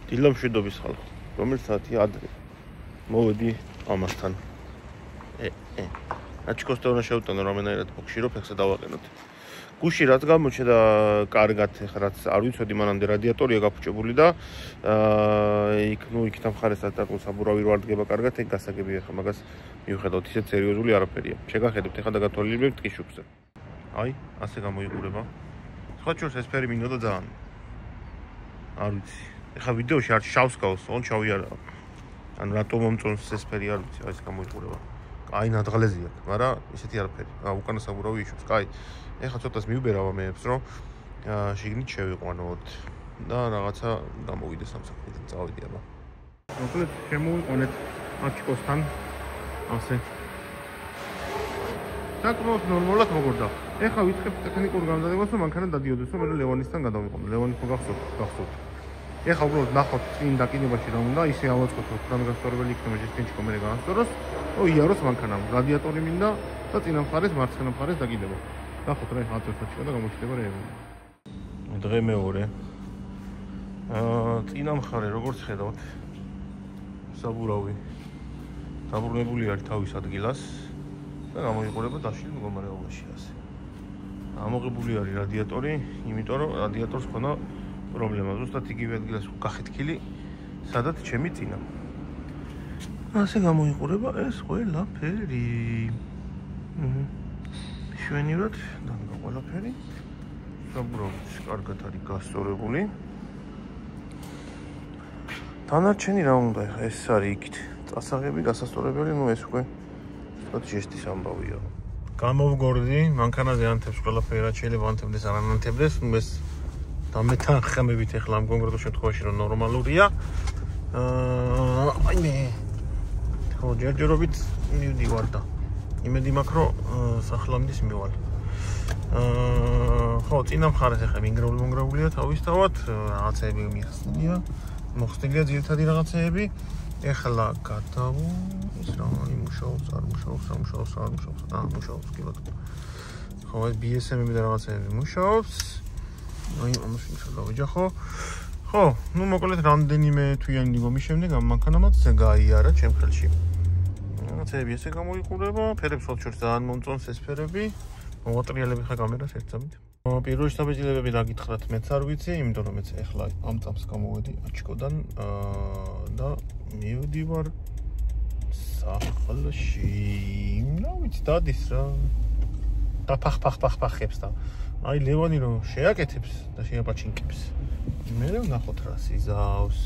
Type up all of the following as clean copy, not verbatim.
დილა მშვიდობის ხალხო, რომელიც საათი ადრე. მოვედი ამასთან. აჩქოსთან უნდა შევტანო რამენაირად მოგშირო ფეხსა დავაყენოთ. გუში რაც გამოჩნდა და კარგად ეხლა რაც არ ვიცოდი მანამდე რადიატორია გაფუჭებული და იქ თამხარესაც დაკულ საბურავი რო არ დგება კარგად, ეგ გასაგებია ხა მაგას მიუხედავთ ისეთ სერიოზული არაფერია. შეგახედებთ ეხლა და გათვალიერებთ ტყიშუქზე. აი, ასე გამოიყურება. სხვა შორს ეს ფერი მინდოდა ძალიან. არ ვიცი. ეხლა ვიდეოში არ შავს გავს, ოღონდ შავი არა. ანუ რატომ მომწონს ეს ფერი არ ვიცი, აი ეს გამოიყურება. აი ნადღლეზია, მაგრამ ისეთი არაფერი. უკანა საბურავი იშობს. კაი. ეხლა ცოტას მივბერავ ამებს, რომ შიგნით შევიყვანოთ და რაღაცა გამოვიდეს ამ საქმიდან, წავიდი აბა. მოკლედ შემოვიყვანეთ აჩკოსთან ასე. საკმაოდ ნორმალად მოგორდა. ეხლა ვიწყებ ტექნიკურ გამზადებას, რომ მანქანა დადიოდეს, რომ მე ლევანისთან გადავიყო. ლევანის მოგახსოვთ. ეხლა უბრალოდ ნახოთ წინ დაკინებაში რა უნდა, ისე ავაწყოთ, რომ რამე გასწორებელი იქნება ჯესტინჩი კომერე გაასწოროს, იაროს მანქანამ. რადიატორი მინდა და წინა მხარეს, მარცხენა მხარეს დაკიდება. ნახოთ რა ეხლა აწესოჩება და გამოჩნდება რეები. დღე მეორე. წინა მხარე როგორც ხედავთ, საბურავი დაბრუნებული არის თავის ადგილას და გამოიყურება დაშლილ მდგომარეობაში ასე. ამოღებული არის რადიატორი, იმიტომ რომ რადიატორს ქონა პრობლემა. ზუსტად იგივე ადგილას გახეთქილი, სადაც ჩემი წინა. ასე გამოიყურება ეს ყველაფერი. შვენივრად დადგა ყველაფერი. საბურავიც კარგად არის გასწორებული. დანარჩენი რა უნდა ეხლა ეს არის იქით. წასაღები გასასწორებელი, ეს უკვე ვთქვათ ჟესტის ამბავია. გამოვგორდი, მანქანაზე ანთებს ყველაფერი რა შეიძლება ანთებდეს არ ანთებდეს, ეს დამეთანხმებით ეხლა ამ კონკრეტულ შემთხვევაში რომ ნორმალურია. აი მე ხო ჯერჯერობით მივდივარ და იმედი მაქვს რომ სახლამდე მივალ. ხო წინა მხარეს ეხლა მონგრეულია თავისთავად, რაღაცეები მიხსნილია, მოხსნილია ძირითადი რაღაცეები. ეხლა გადავ ის რა იმუშაობს, არ მუშაობს, კი ბატონო. ხო ეს BSM-ები და რაღაცეები მუშაობს. აი ამას ვინცე დავიჯახო. ხო, ნუ მოკლედ რამდენიმე თვიანი გომის შემდეგ ამ მანქანამაც გაიარა ჩემ ხელში. რაღაცეები ესე გამოიყურება, ფერებს ხოთშორს ძალიან მომწონს ეს ფერები. მოვატრიალებ ხა კამერას ერთსამით. პირველი შთაბეჭდილებები რა გითხრათ, მეც არ ვიცი, იმიტომ რომ მეც ეხლა ამ წამს გამოვედი აჩკოდან და მივდივარ სახლში. რა ვიცი, დადის რა. და ფახებს და აი ლევანი რომ შეაკეთებს და შეაპაჩინკებს. მე ვნახოთ რა სიზავს.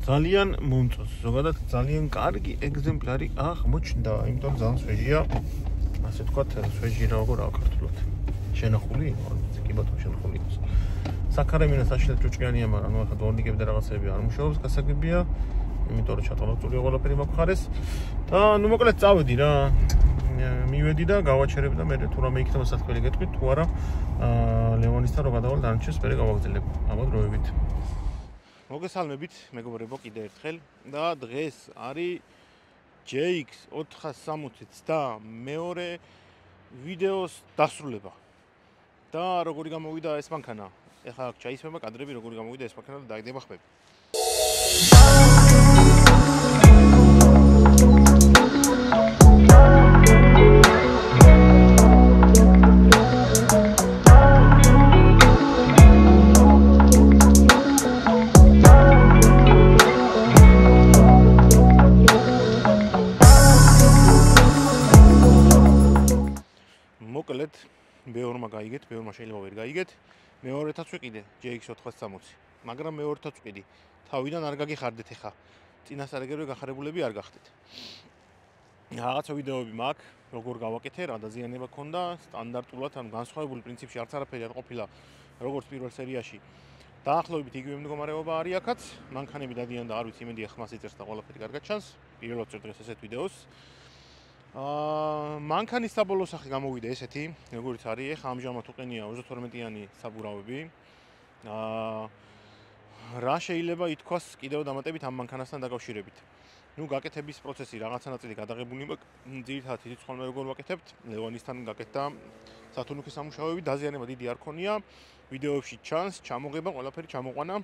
ძალიან მომწონს, ზოგადად ძალიან კარგი ეგზემპლარი აღმოჩნდა, იმიტომ ძალიან სვეჟია. ასე ვთქვათ, სვეჟი როგორ აკრთულად. შენახული, კი ბატონო შენახული. საქარემინა საშინელ ჭუჭკიანია, მაგრამ ახლა დორნიკები და რაღაცეები არ მუშაობს, გასაგებია. იმიტომ რომ ჩატალოწულია ყველაფერი მაქვს და ნუ მოკლედ წავედი რა. მივედი და გავაჩერებ და მე თუ რამე იქნება სათქმელი გეტყვით თუ არა ლევანისთან რო გადავალ დანარჩენს მე გავაგრძელებ ამოდ დროებით. მოგესალმებით მეგობრებო კიდე ერთხელ და დღეს არის JX 460 და მეორე ვიდეოს დასრულება. და როგორი გამოვიდა ეს მანქანა? ეხლა ჩაისმება კადრები როგორი გამოვიდა ეს მანქანა და დაიდება ხმები. მოკლედ ბევრმა გაიგეთ, ბევრმა შეიძლება ვერ გაიგეთ. მეორეთაც ვიყიდე JX 460, მაგრამ მეორეთაც ვიყიდი. თავიდან არ გაგიხარდეთ ეხა. წინასწარეგერვე გახარებულები არ გახდეთ. რაღაცა ვიდეოები მაქვს, როგორ გავაკეთე, რა დაზიანება ქონდა, სტანდარტულად, ანუ განსხვავებული პრინციპში არც არაფერი არ ყოფილა, როგორც პირველ სერიაში. დაახლოებით იგივე მდგომარეობა არის აქაც. მანქანები დადიან და არ ვიცი, იმედია ხმას იწერს და ყველაფერი კარგად ჩანს. პირველად წერ დღეს ესეთ ვიდეოს. მანქანის საბოლოო სახე გამოვიდა ესეთი, როგორიც არის, ეხა ამჟამად უყენია 32-იანი საბურავები. რა შეიძლება ითქვას კიდევ დამატებით ამ მანქანასთან დაკავშირებით. ნუ გაკეთების პროცესი რაღაცა ნაწილი გადაღებული მაქვს, ძირითადად იცით ხოლმე როგორ ვაკეთებთ, ლევანისთან გაკეთდა სათუნუქის სამუშაოები, დაზიანება დიდი არ ქონია, ვიდეოებში ჩანს, ჩამოღება, ყველაფერი ჩამოყვანა.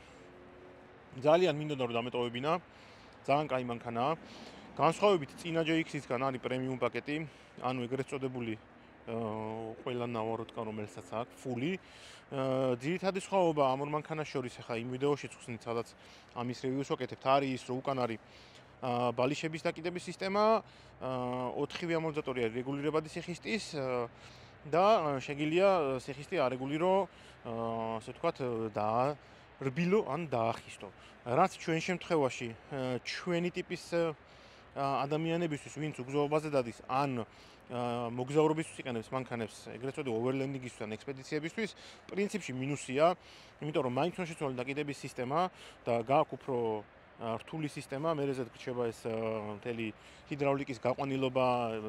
ძალიან მინდოდა რომ დამეტოვებინა. ძალიან კაი მანქანაა. განსხვავებით წინა JX-ისგან არის პრემიუმ პაკეტი, ანუ ეგრეთ წოდებული ყველა ნავაროტკა რომელსაც აქვს, ფული. ძირითადი სხვაობა ამ ორ მანქანას შორის ახლა იმ ვიდეოშიც ხსნით, სადაც ამის რევიუს ვაკეთებთ, არის ის, რომ უკან არის ბალიშების დაკიდების სისტემა, 4-ვე ამორტიზატორი არის რეგულირებადი სიხისტის და შეგიძლია სიხისტი არეგულირო, ასე ვთქვათ, რბილო ან დაახისტო. რაც ჩვენ შემთხვევაში ჩვენი ტიპის ადამიანებისთვის, ვინც უგზაობაზე დადის, ან მოგზაურობისთვის იყენებს მანქანებს, ეგრეთ წოდებული ოვერლენდინგისთვის ან ექსპედიციებისთვის, პრინციპში მინუსია, იმიტომ რომ მაინც უნდა შეცვალოს დაკიდების სისტემა და გააქვს უფრო რთული სისტემა, მერეზე გრჩება ეს მთელი ჰიდრაულიკის გაყვანილობა,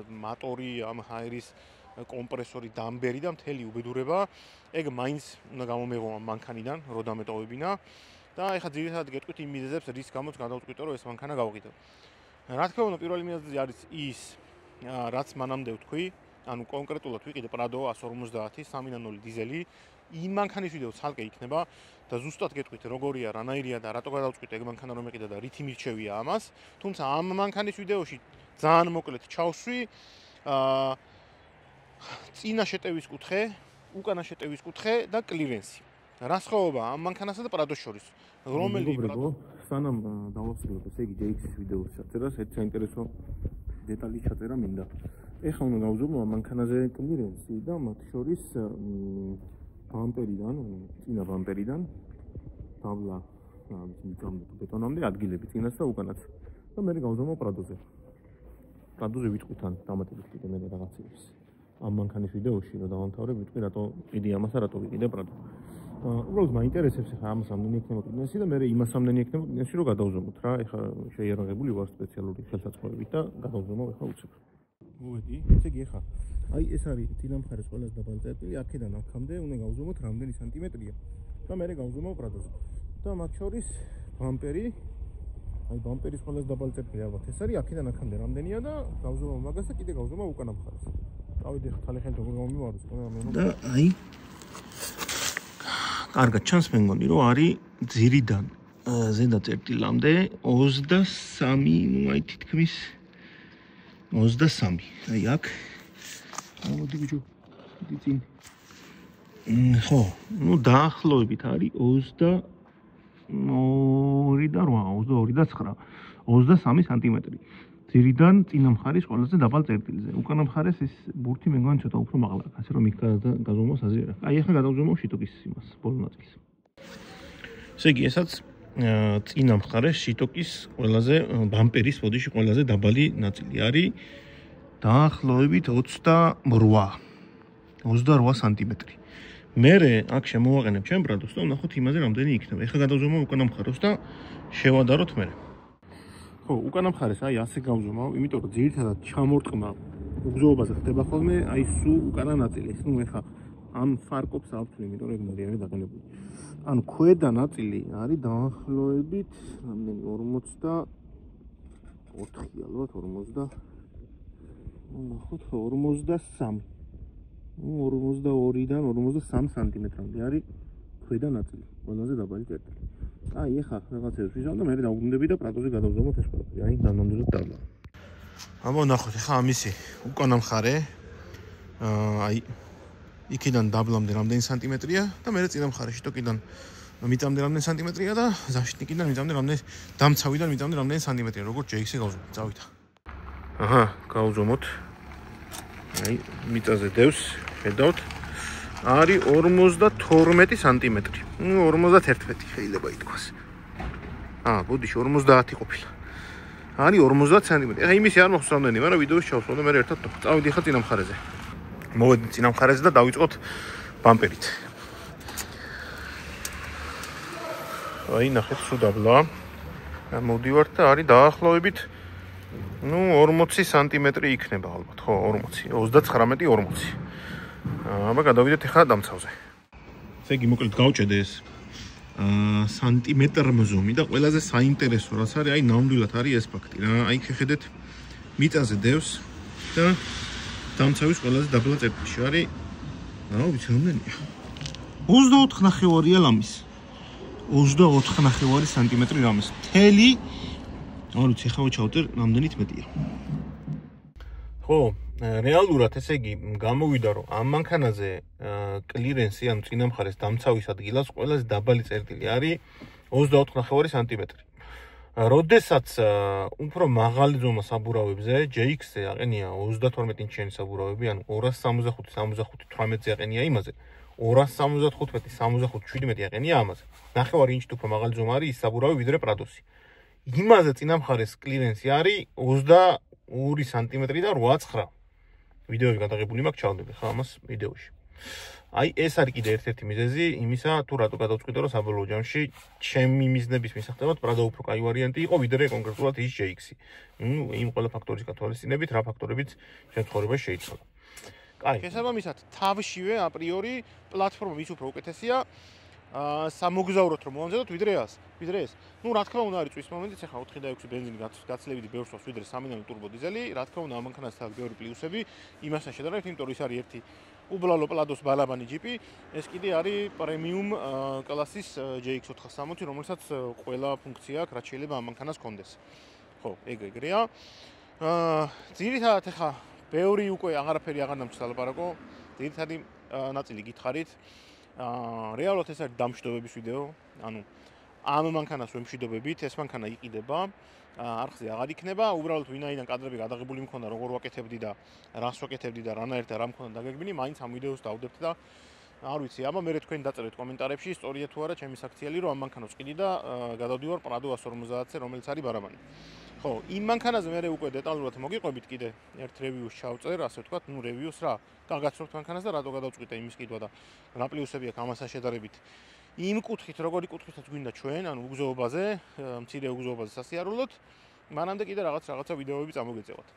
მოტორი, ამ ჰაერის კომპრესორი, დამბერი და მთელი უბედურება, ეგ მაინც უნდა გამომეღო ამ მანქანიდან, რო დამეტოვებინა და ეხლა ძირითადად გეტყვით იმ მიზეზებს, რის გამოც გადავწყვიტე, რომ ეს მანქანა გავყიდო. რა თქმა უნდა, პირველი მიზეზი არის ის, რაც მანამდე ვთქვი, ანუ კონკრეტულად ვიყიდე Prado 150 3.0 დიზელი, იმ მანქანის ვიდეო ცალკე იქნება და ზუსტად გეტყვით როგორია, რანაირია და რატო გადავწყვიტე ეგ მანქანა რომ ეყიდა და რითი მირჩევია ამას. თუმცა ამ მანქანის ვიდეოში ძალიან მოკლედ ჩავსვი წინა შეტევის კუთხე, უკანა შეტევის კუთხე და კლირენსი. რა სხვაობა ამ მანქანასა და Prado-ს შორის? რომელი Prado? სანამ დავასრულებ ესე იგი JX-ის ვიდეოს ჩაწერას, ერთ საინტერესო დეტალი ჩაწერა მინდა. ეხლა უნდა გავზომო ამ მანქანაზე კლირენსი და მათ შორის ბამპერიდან, წინა ბამპერიდან დავლა მიწამდე ბეტონამდე ადგილები წინას და უკანაც. და მე გავზომო Prado-ზე. Prado-ზე ვიტყვით ან დამატებით კიდე მე რაღაცებს. ამ მანქანის ვიდეოში რომ დავამთავრებ, ვიტყვი რატო ყიდი ამას და რატო ვიყიდე Prado. უბრალოდ მაინტერესებს ახლა ამას ამდენი ექნება კლინესი და მე იმას ამდენი ექნება კლინესი რომ გადავზომოთ რა. ეხლა შეიარაღებული ვარ სპეციალური ხელსაწყოებით და გადავზომო ახლა უცებ. მოვედი, ესე იგი ახლა აი ეს არის წინა მხარეს ყველაზე დაბალი წერტილი, აქედან აქამდე უნდა გავზომოთ რამდენი სანტიმეტრია და მე გავზომო Prado-ზე. და მათ შორის ბამპერი, აი ბამპერის ყველაზე დაბალი წერტილი ალბათ ეს არის, აქედან აქამდე რამდენია და გავზომო მაგას და კიდე გავზომო უკანა მხარეს. დავიდე ახლა თალიხით როგორ გამომივაროს, და აი კარგად ჩანს მე მგონი რომ არის ძირიდან ზედა წერტილამდე 23, ну აი თითქმის 23. აი აქ მოდი ბიჭო, დიდი წინ. ხო, ну დაახლოებით არის 22 და 8, 22 და 9, 23 სანტიმეტრი. ძირიდან წინა მხარის ყველაზე დაბალ წერტილზე. უკანა მხარეს ეს ბურთი მე მგონი ცოტა უფრო მაღლა, ასე რომ იქ გაზომოს აზრია. აი ახლა გადავზომო შიტოკის იმას, ბოლო ნაწილს. ესე იგი, ესაც წინა მხარეს შიტოკის ყველაზე ბამპერის ბოდიში ყველაზე დაბალი ნაწილი არის დაახლოებით 28 სანტიმეტრი. მერე აქ შემოვაყენებ ჩვენ Prado-ს და ვნახოთ იმაზე რამდენი იქნება. ეხლა გადავზომო უკანა მხარეს და შევადაროთ მერე. ხო, უკანა მხარეს აი ასე გავზომავ, იმიტომ რომ ძირითადად ჩამორტყმა უგზოობაზე ხდება ხოლმე, აი სულ უკანა ნაწილი. ნუ ეხლა ამ ფარკობს ავთვლი, იმიტომ რომ ეგ მოდიარი დაყენებული. ანუ ქვედა ნაწილი არის დაახლოებით რამდენი 44 ალბათ 40. ნახოთ 43. ნუ 42-დან 43 სანტიმეტრამდე არის ქვედა ნაწილი, ყველაზე დაბალი წერტილი. აი ეხლა რაღაცებს ვიზამ და მე დავუბრუნდები და Prado-ზე გადავზომოთ ეს ყველაფერი. აი დანამდვილად დავლა. აბა ნახოთ ეხლა ამისი უკანა მხარე. აი იქიდან დაბლამდე რამდენი სანტიმეტრია და მე წინა მხარე შიტოკიდან მიწამდე რამდენი სანტიმეტრია და ზაშტნიკიდან მიწამდე რამდენი დამცავიდან მიწამდე რამდენი სანტიმეტრია. როგორც JX-ი გავზომოთ, წავიდა. აჰა, გავზომოთ. აი მიწაზე დევს, ხედავთ. არის 52 სანტიმეტრი. ნუ 51 შეიძლება ითქვას. ბოდიში 50 ყოფილა. არის 50 სანტიმეტრი. ეხა იმისი არ მოხსოვს რამდენი, მაგრამ ვიდეოს ჩავსვო და მე ერთად წავიდი ხა წინა მხარეზე. მოვედი წინა მხარეზე და დავიწყოთ ბამპერით. აი ნახეთ სულ დაბლა. მოვდივართ და არის დაახლოებით ну 40 სანტიმეტრი იქნება ალბათ, ხო, 40, 39-40. აბა გადავიდეთ ახლა დამცავზე. ესე იგი მოკლედ გავჭედე ეს სანტიმეტრმზომი და ყველაზე საინტერესო რაც არის, აი ნამდვილად არის ეს ფაქტი რა. აი შეხედეთ მიწაზე დევს და დამცავის ყველაზე დაბლა წერტილში არის, რა ვიცი რამდენია. 24 ნახევარია ლამის. 24.5 სანტიმეტრი რამეს. მთელი არ ვიცი, ხა ვჩავდე, რამდენით მეტია. ხო, რეალურად ესე იგი გამოვიდა რომ ამ მანქანაზე კლირენსი, ანუ წინა მხარეს დამცავის ადგილას ყველაზე დაბალი წერტილი არის 24.5 სანტიმეტრი. როდესაც უფრო მაღალი ზომა საბურავებზე JX-ზე აყენია 32 ინჩიანი საბურავები, ანუ 265 18-ზე აყენია იმაზე, 275 65-17 აყენია ამაზე. 9 ინჩით უფრო მაღალი ზომა არის ის საბურავი ვიდრე Prados-ი. იმაზე წინა მხარეს კლირენსი არის 22 სანტიმეტრი და 8-9. ვიდეოები გადაღებული მაქვს, ჩავდები ხა ამას ვიდეოში. აი ეს არის კიდე ერთ-ერთი მიზეზი იმისა, თუ რატო გადავწყვიტე რომ საბოლოო ჯამში ჩემი მიზნების მისაღებად Prado უფრო კაი ვარიანტი იყო ვიდრე კონკრეტულად ის JX-ი. იმ ყველა ფაქტორის გათვალისწინებით, რა ფაქტორებიც შემთხვევაში შეიცვალა. კაი, შესაბამისად, თავშივე აპრიორი პლატფორმა ვის უფრო უკეთესია სამოგზაუროთ რომ მოვამზადოთ ვიდრე ეს. ნუ რა თქმა უნდა არის წვის მომენტიც, ახლა 4 და 6 ბენზინი გაცლებიდი ბევრს ვიდრე 3 ტურბო დიზელი, რა თქმა უნდა ამ მანქანას აქვს ბევრი პლუსები, იმასთან შედარებით, იმიტომ რომ ის არის ერთი უბლალო Prados ბალაბანი ჯიპი, ეს კიდე არის პრემიუმ კლასის JX 460, რომელსაც ყველა ფუნქცია აქვს, რაც შეიძლება ამ მანქანას ჰქონდეს. ხო, ეგრეა. ძირითადად ახლა ბევრი უკვე აღარაფერი აღარ დამჭს ლაპარაკო, ძირითადი ნაწილი გითხარით. რეალურად ეს არის დამშვიდობების ვიდეო, ანუ ამ მანქანას ვემშვიდობებით, ეს მანქანა იყიდება, არხზე აღარ იქნება, უბრალოდ ვინაიდან კადრები გადაღებული მქონდა, როგორ ვაკეთებდი და რას ვაკეთებდი და რანაირად რა მქონდა დაგეგმილი, მაინც ამ ვიდეოს დავდებთ და არ ვიცი, აბა მე თქვენ დაწერეთ კომენტარებში, სწორია თუ არა ჩემი საქციელი, რომ ამ მანქანას ვყიდი და გადავდივარ Prado 150-ზე, რომელიც არის ბარაბანი. ხო, იმ მანქანაზე მე უკვე დეტალურად მოგიყვებით კიდე ერთ რევიუს ჩავწერ, ასე ვთქვათ, ნუ რევიუს რა, გაგაცნობთ მანქანას და რატო გადავწყვიტე იმის ყიდვა და რა პლუსები აქვს ამასთან შედარებით. იმ კუთხით, როგორი კუთხითაც გვინდა ჩვენ, ანუ უგზოობაზე, მცირე უგზოობაზე სასიარულოდ, მანამდე კიდე რაღაცა ვიდეოები წამოგეწევათ.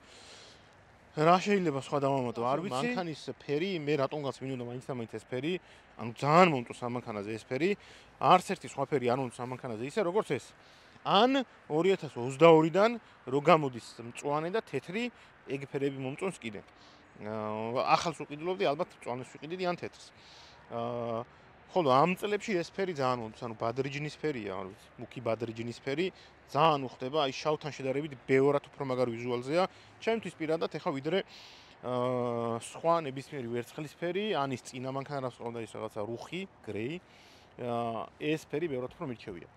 რა შეიძლება სხვა დავამატო, არ ვიცი. მანქანის ფერი, მე რატომღაც მინდოდა მაინც და მაინც ეს ფერი, ანუ ძალიან მომწონს ამ მანქანაზე ეს ფერი. არც ერთი სხვა ფერი არ მომწონს ამ მანქანაზე ისე, როგორც ეს. ან 2022-დან რო გამოდის მწვანე და თეთრი, ეგ ფერები მომწონს კიდე. ახალს ვყიდულობდი, ალბათ მწვანეს ვიყიდიდი ან თეთრს. ხოლო ამ წლებში ეს ფერი ძალიან მომწონს, ანუ ბადრიჯნის ფერია, არ ვიცი, მუქი ბადრიჯნის ფერი ძალიან უხდება, აი შავთან შედარებით ბევრად უფრო მაგარი ვიზუალზეა. ჩემთვის პირადად ეხა ვიდრე სხვა ნებისმიერი ვერცხლის ფერი, ან ის წინა მანქანას ყავდა ის რაღაცა რუხი, გრეი, ეს ფერი ბევრად უფრო მირჩევია.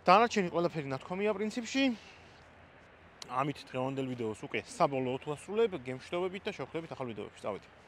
დანარჩენი ყველაფერი ნათქვამია პრინციპში. ამით დღევანდელ ვიდეოს უკვე საბოლოოდ ვასრულებ, გემშვიდობებით და შევხვდებით ახალ ვიდეოებში. წავედი.